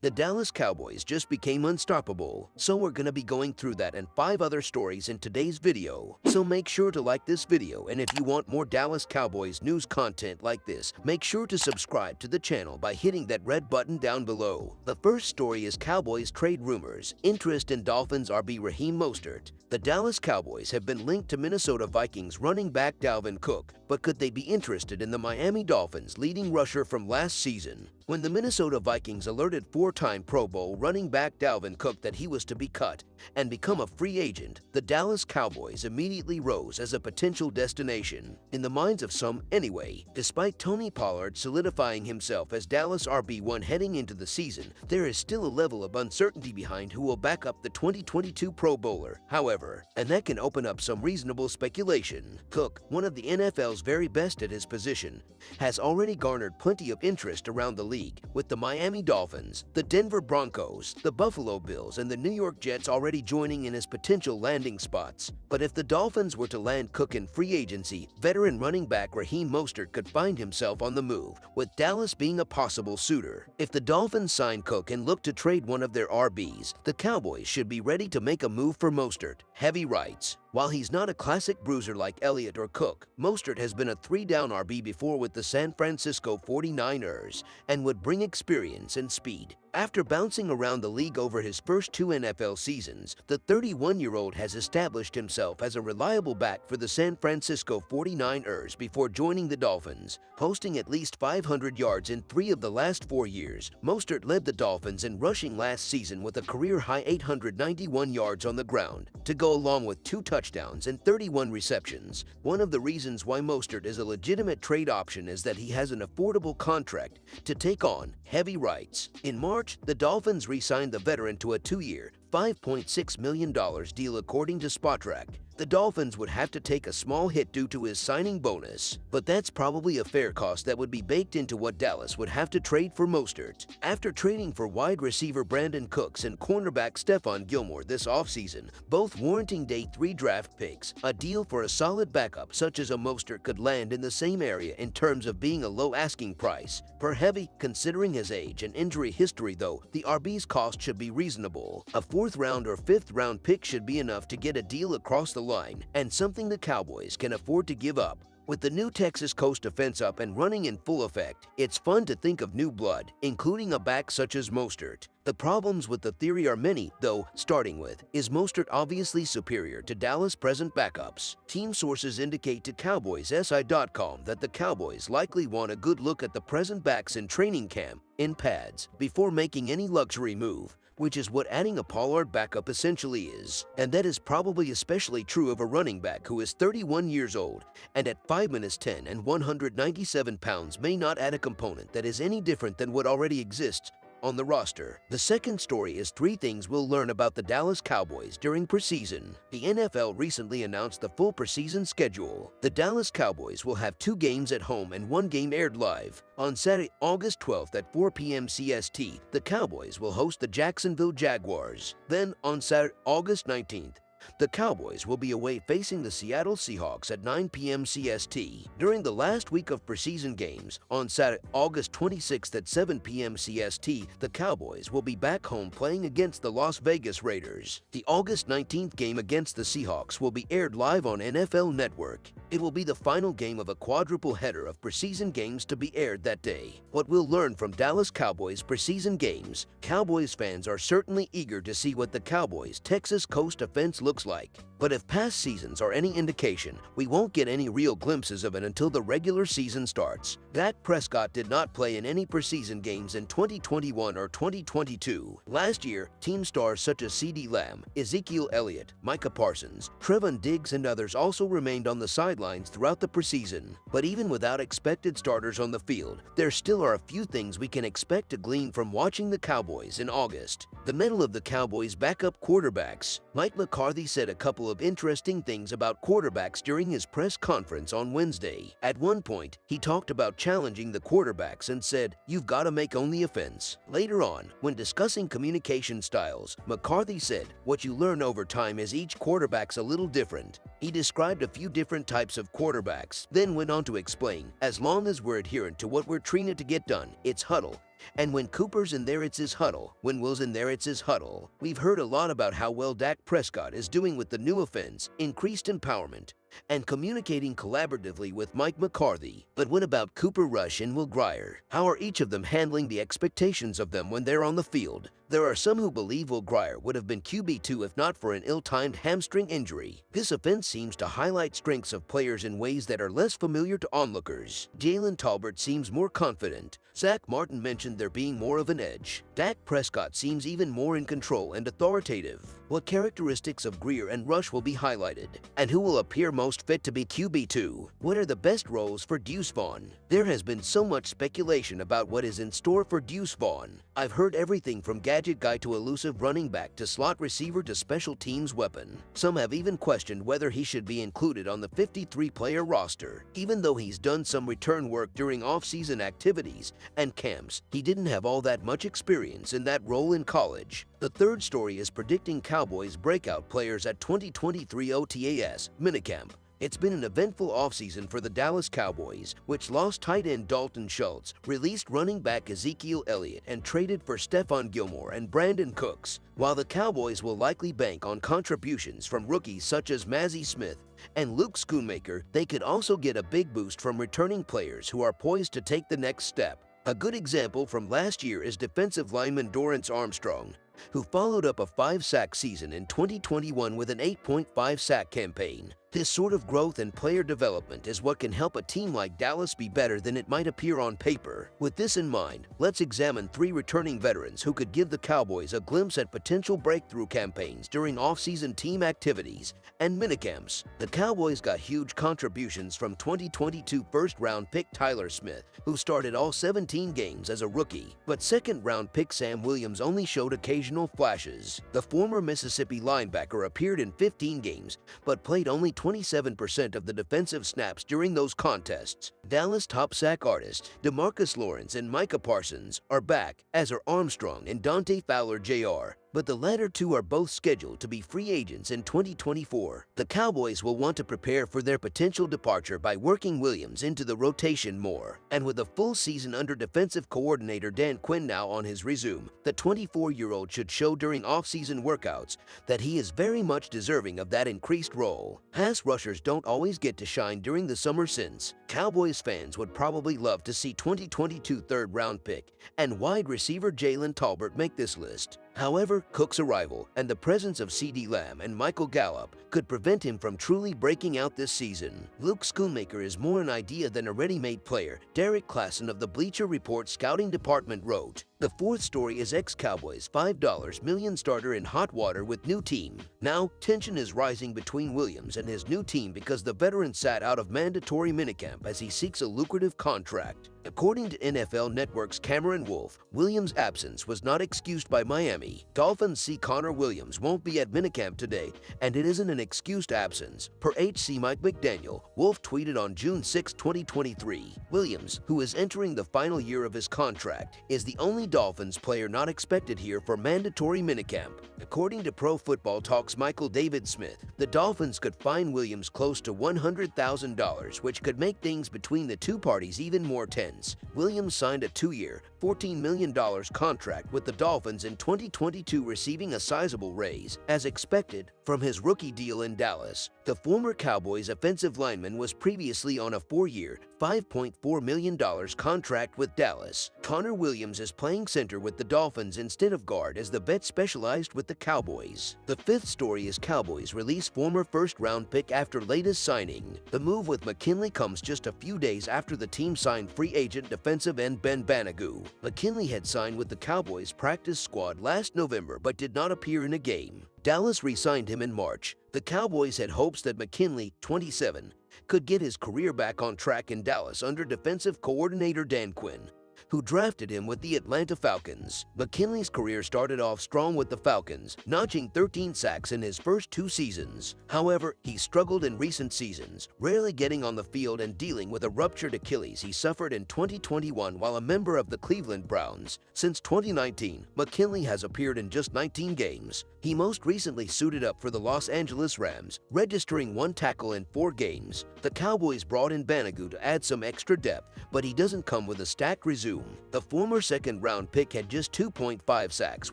The Dallas Cowboys just became unstoppable, so we're gonna be going through that and 5 other stories in today's video. So make sure to like this video, and if you want more Dallas Cowboys news content like this, make sure to subscribe to the channel by hitting that red button down below. The first story is Cowboys trade rumors, interest in Dolphins RB Raheem Mostert. The Dallas Cowboys have been linked to Minnesota Vikings running back Dalvin Cook, but could they be interested in the Miami Dolphins leading rusher from last season? When the Minnesota Vikings alerted 4-time Pro Bowl running back Dalvin Cook that he was to be cut and become a free agent, the Dallas Cowboys immediately rose as a potential destination, in the minds of some anyway. Despite Tony Pollard solidifying himself as Dallas RB1 heading into the season, there is still a level of uncertainty behind who will back up the 2022 Pro Bowler, however, and that can open up some reasonable speculation. Cook, one of the NFL's very best at his position, has already garnered plenty of interest around the league, with the Miami Dolphins, the Denver Broncos, the Buffalo Bills, and the New York Jets already joining in as potential landing spots. But if the Dolphins were to land Cook in free agency, veteran running back Raheem Mostert could find himself on the move, with Dallas being a possible suitor. If the Dolphins sign Cook and look to trade one of their RBs, the Cowboys should be ready to make a move for Mostert. Heavy writes, while he's not a classic bruiser like Elliott or Cook, Mostert has been a 3-down RB before with the San Francisco 49ers and would bring experience and speed. After bouncing around the league over his first 2 NFL seasons, the 31-year-old has established himself as a reliable back for the San Francisco 49ers before joining the Dolphins. Posting at least 500 yards in 3 of the last 4 years, Mostert led the Dolphins in rushing last season with a career-high 891 yards on the ground, to go along with 2 touchdowns and 31 receptions. One of the reasons why Mostert is a legitimate trade option is that he has an affordable contract to take on. Heavy writes, in March, the Dolphins re-signed the veteran to a 2-year, $5.6 million deal according to Spotrac. The Dolphins would have to take a small hit due to his signing bonus, but that's probably a fair cost that would be baked into what Dallas would have to trade for Mostert. After trading for wide receiver Brandon Cooks and cornerback Stephon Gilmore this offseason, both warranting day 3 draft picks, a deal for a solid backup such as a Mostert could land in the same area in terms of being a low asking price. Per Heavy, considering his age and injury history though, the RB's cost should be reasonable. A 4th round or 5th round pick should be enough to get a deal across the line, and something the Cowboys can afford to give up. With the new Texas Coast offense up and running in full effect, it's fun to think of new blood, including a back such as Mostert. The problems with the theory are many, though, starting with, is Mostert obviously superior to Dallas' present backups? Team sources indicate to CowboysSI.com that the Cowboys likely want a good look at the present backs in training camp, in pads, before making any luxury move, which is what adding a Pollard backup essentially is. And that is probably especially true of a running back who is 31 years old and at 5'10" and 197 pounds may not add a component that is any different than what already exists on the roster. The second story is 3 things we'll learn about the Dallas Cowboys during preseason. The NFL recently announced the full preseason schedule. The Dallas Cowboys will have 2 games at home and 1 game aired live. On Saturday, August 12th at 4 p.m. CST, the Cowboys will host the Jacksonville Jaguars. Then, on Saturday, August 19th, the Cowboys will be away facing the Seattle Seahawks at 9 p.m. CST. During the last week of preseason games, on Saturday, August 26th at 7 p.m. CST, the Cowboys will be back home playing against the Las Vegas Raiders. The August 19th game against the Seahawks will be aired live on NFL Network. It will be the final game of a quadruple header of preseason games to be aired that day. What we'll learn from Dallas Cowboys preseason games: Cowboys fans are certainly eager to see what the Cowboys' Texas Coast offense looks like. But if past seasons are any indication, we won't get any real glimpses of it until the regular season starts. Dak Prescott did not play in any preseason games in 2021 or 2022. Last year, team stars such as CeeDee Lamb, Ezekiel Elliott, Micah Parsons, Trevon Diggs, and others also remained on the sidelines throughout the preseason. But even without expected starters on the field, there still are a few things we can expect to glean from watching the Cowboys in August. The mettle of the Cowboys' backup quarterbacks. Mike McCarthy said a couple of interesting things about quarterbacks during his press conference on Wednesday. At one point, he talked about challenging the quarterbacks and said, "You've got to make only offense." Later on, when discussing communication styles, McCarthy said, "What you learn over time is each quarterback's a little different." He described a few different types of quarterbacks, then went on to explain, "As long as we're adherent to what we're training to get done, it's huddle, And when Cooper's in there, it's his huddle. When Will's in there, it's his huddle. We've heard a lot about how well Dak Prescott is doing with the new offense, increased empowerment, and communicating collaboratively with Mike McCarthy. But what about Cooper Rush and Will Grier? How are each of them handling the expectations of them when they're on the field? There are some who believe Will Grier would have been QB2 if not for an ill-timed hamstring injury. This offense seems to highlight strengths of players in ways that are less familiar to onlookers. Jalen Tolbert seems more confident. Zach Martin mentioned there being more of an edge. Dak Prescott seems even more in control and authoritative. What characteristics of Grier and Rush will be highlighted? And who will appear most fit to be QB2? What are the best roles for Deuce Vaughn? There has been so much speculation about what is in store for Deuce Vaughn. I've heard everything from gadget guy to elusive running back to slot receiver to special teams weapon. Some have even questioned whether he should be included on the 53-player roster. Even though he's done some return work during off-season activities and camps, he didn't have all that much experience in that role in college. The third story is predicting Cowboys breakout players at 2023 OTAS minicamp. It's been an eventful offseason for the Dallas Cowboys, which lost tight end Dalton Schultz, released running back Ezekiel Elliott, and traded for Stephon Gilmore and Brandon Cooks. While the Cowboys will likely bank on contributions from rookies such as Mazi Smith and Luke Schoonmaker, they could also get a big boost from returning players who are poised to take the next step. A good example from last year is defensive lineman Dorrance Armstrong, who followed up a 5-sack season in 2021 with an 8.5-sack campaign. This sort of growth and player development is what can help a team like Dallas be better than it might appear on paper. With this in mind, let's examine 3 returning veterans who could give the Cowboys a glimpse at potential breakthrough campaigns during off-season team activities and minicamps. The Cowboys got huge contributions from 2022 first-round pick Tyler Smith, who started all 17 games as a rookie, but second-round pick Sam Williams only showed occasional flashes. The former Mississippi linebacker appeared in 15 games, but played only 27% of the defensive snaps during those contests. Dallas top sack artists DeMarcus Lawrence and Micah Parsons are back, as are Armstrong and Dante Fowler Jr., but the latter two are both scheduled to be free agents in 2024. The Cowboys will want to prepare for their potential departure by working Williams into the rotation more. And with a full season under defensive coordinator Dan Quinn now on his resume, the 24-year-old should show during off-season workouts that he is very much deserving of that increased role. Pass rushers don't always get to shine during the summer, since Cowboys fans would probably love to see 2022 third-round pick and wide receiver Jalen Tolbert make this list. However, Cook's arrival and the presence of CeeDee Lamb and Michael Gallup could prevent him from truly breaking out this season. Luke Schoonmaker is more an idea than a ready-made player, Derek Klassen of the Bleacher Report scouting department wrote. The fourth story is ex-Cowboys $5 million starter in hot water with new team. Now, tension is rising between Williams and his new team because the veteran sat out of mandatory minicamp as he seeks a lucrative contract. According to NFL Network's Cameron Wolfe, Williams' absence was not excused by Miami. Dolphins see Connor Williams won't be at minicamp today, and it isn't an excused absence. Per HC Mike McDaniel, Wolfe tweeted on June 6, 2023, Williams, who is entering the final year of his contract, is the only Dolphins player not expected here for mandatory minicamp. According to Pro Football Talk's Michael David Smith, the Dolphins could fine Williams close to $100,000, which could make things between the two parties even more tense. Williams signed a 2-year, $14 million contract with the Dolphins in 2022, receiving a sizable raise, as expected, from his rookie deal in Dallas. The former Cowboys offensive lineman was previously on a 4-year, $5.4 million contract with Dallas. Connor Williams is playing center with the Dolphins instead of guard, as the vet specialized with the Cowboys. The fifth story is Cowboys release former first-round pick after latest signing. The move with McKinley comes just a few days after the team signed free agent defensive end Ben Banogu. McKinley had signed with the Cowboys practice squad last November but did not appear in a game. Dallas re-signed him in March. The Cowboys had hopes that McKinley, 27, could get his career back on track in Dallas under defensive coordinator Dan Quinn, who drafted him with the Atlanta Falcons. McKinley's career started off strong with the Falcons, notching 13 sacks in his first 2 seasons. However, he struggled in recent seasons, rarely getting on the field and dealing with a ruptured Achilles he suffered in 2021 while a member of the Cleveland Browns. Since 2019, McKinley has appeared in just 19 games. He most recently suited up for the Los Angeles Rams, registering 1 tackle in 4 games. The Cowboys brought in Banogu to add some extra depth, but he doesn't come with a stacked resume resume. The former second-round pick had just 2.5 sacks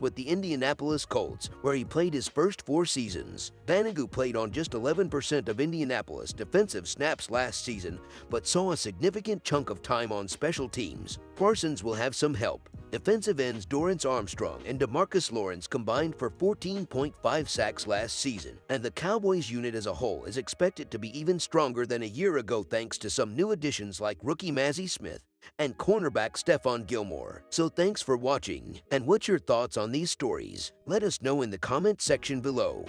with the Indianapolis Colts, where he played his first 4 seasons. Banogu played on just 11% of Indianapolis' defensive snaps last season, but saw a significant chunk of time on special teams. Parsons will have some help. Defensive ends Dorrance Armstrong and DeMarcus Lawrence combined for 14.5 sacks last season, and the Cowboys unit as a whole is expected to be even stronger than a year ago thanks to some new additions like rookie Mazi Smith and cornerback Stephon Gilmore. So thanks for watching, and what's your thoughts on these stories? Let us know in the comment section below.